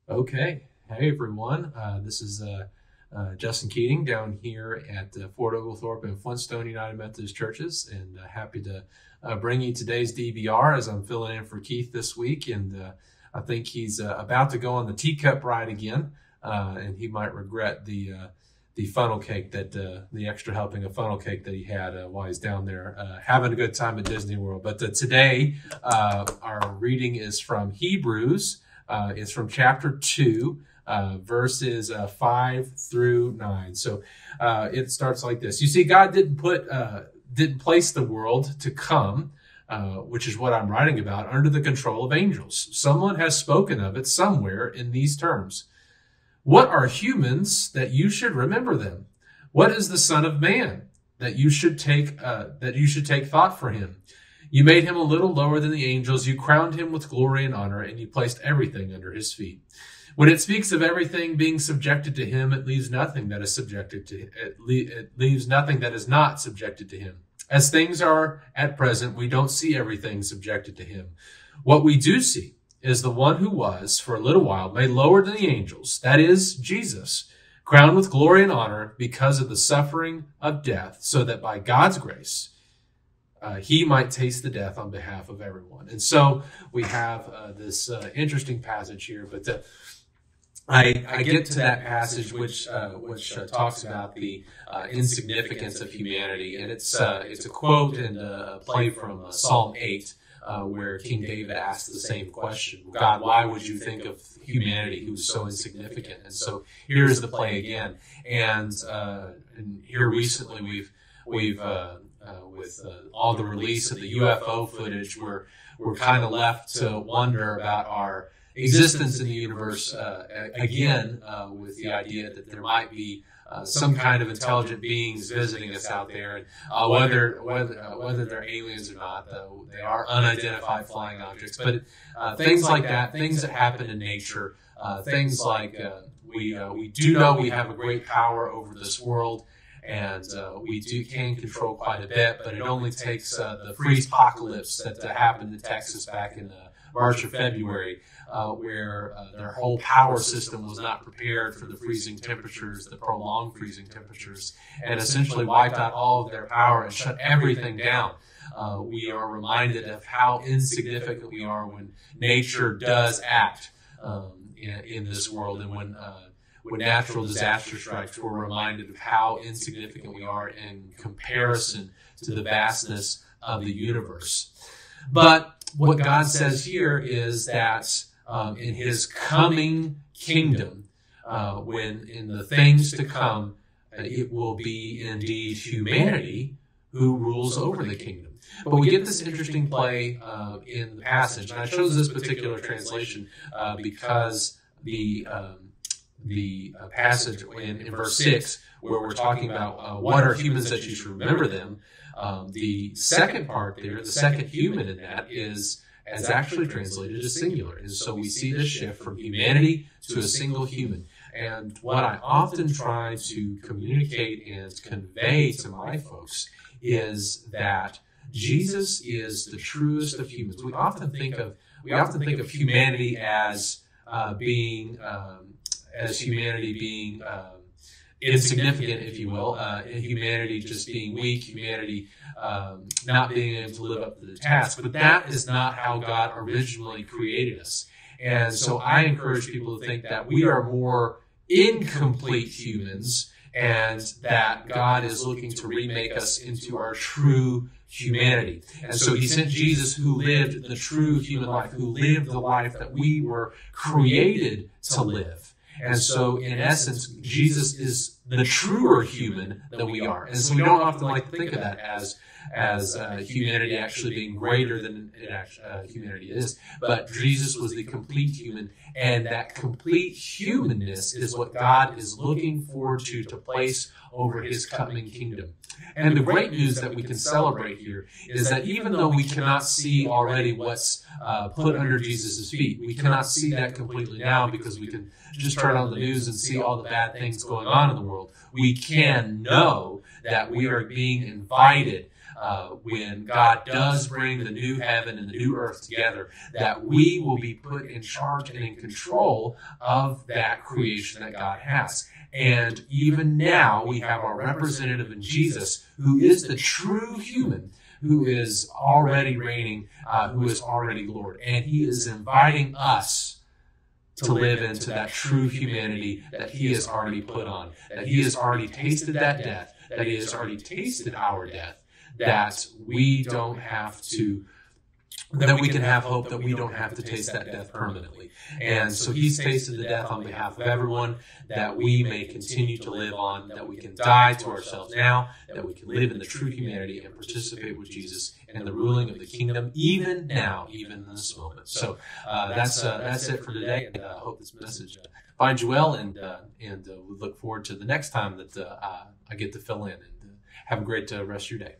Okay. Hey, everyone. This is Justin Keating down here at Fort Oglethorpe and Flintstone United Methodist Churches, and happy to bring you today's DBR as I'm filling in for Keith this week. And I think he's about to go on the teacup ride again, and he might regret the funnel cake that the extra helping of funnel cake that he had while he's down there having a good time at Disney World. But today our reading is from Hebrews. It's from chapter 2, verses 5 through 9. So it starts like this. You see, God didn't place the world to come, which is what I'm writing about, under the control of angels. Someone has spoken of it somewhere in these terms. What are humans that you should remember them? What is the Son of Man that you should take thought for him? You made him a little lower than the angels. You crowned him with glory and honor, and you placed everything under his feet. When it speaks of everything being subjected to him, it leaves nothing that is subjected to it leaves nothing that is not subjected to him. As things are at present, we don't see everything subjected to him. What we do see is the one who was, for a little while, made lower than the angels, that is, Jesus, crowned with glory and honor because of the suffering of death, so that by God's grace, he might taste the death on behalf of everyone. And so we have this interesting passage here, but I get to that passage which talks about the insignificance of humanity, and it's a quote and a play from Psalm 8, where King David asked the same question: God, why would you think of humanity who's so insignificant? And so here's the play again, and here recently we've with all the release of the UFO footage, we're kind of left to wonder about our existence in the universe again, with the idea that there might be some kind of intelligent beings visiting us out there, and whether they're aliens or not, though they are unidentified flying objects. But things like that, things that happen in nature, things like we do know we have a great power over this world. And we can control quite a bit, but it only takes the freeze apocalypse that happened in Texas back in March or February, where their whole power system was not prepared for the freezing temperatures, the prolonged freezing temperatures, and essentially wiped out all of their power and shut everything down. We are reminded of how insignificant we are when nature does act in this world, and when natural disaster strikes, we're reminded of how insignificant we are in comparison to the vastness of the universe. But what God says here is that in his coming kingdom, when in the things to come, it will be indeed humanity who rules over the kingdom. But we get this interesting play in the passage, and I chose this particular translation because the passage in verse 6, where we're talking about what are humans that you should remember them, the second part there, the second human in that is actually translated as singular. And so we see this shift from humanity to a single human. And what I often try to communicate and convey to my folks is that Jesus is the truest of humans. We often think of humanity as being insignificant, if you will, and humanity just being weak, humanity not being able to live up to the task. But that is not how God originally created us. And so I encourage people to think that we are more incomplete humans, and that God is looking to remake us into our true humanity. And so he sent Jesus, who lived the true human life, who lived the life that we were created to live. And so, in essence, Jesus is the truer human than we are. And so we don't often like to think of that as humanity actually being greater than humanity is. But Jesus was the complete human, and that complete humanness is what God is looking forward to place over his coming kingdom. And the great news that we can celebrate here is that even though we cannot see already what's put under Jesus' feet, we cannot see that completely now because we can just turn on the news and see all the bad things going on in the world. We can know that we are being invited when God does bring the new heaven and the new earth together, that we will be put in charge and in control of that creation that God has. And even now, we have our representative in Jesus, who is the true human, who is already reigning, who is already Lord. And he is inviting us to live into that true humanity that he has already put on, that he has already tasted that death, that he has already tasted our death, that we don't have to, that we can have hope that we don't have to taste that death permanently. And so he's tasted the death on behalf of everyone, that we may continue to live on, that we can die to ourselves now, that we can live in the true humanity and participate with Jesus in the ruling of the kingdom, even now, even in this moment. So that's it for today, and I hope this message finds you well, and we look forward to the next time that I get to fill in, and have a great rest of your day.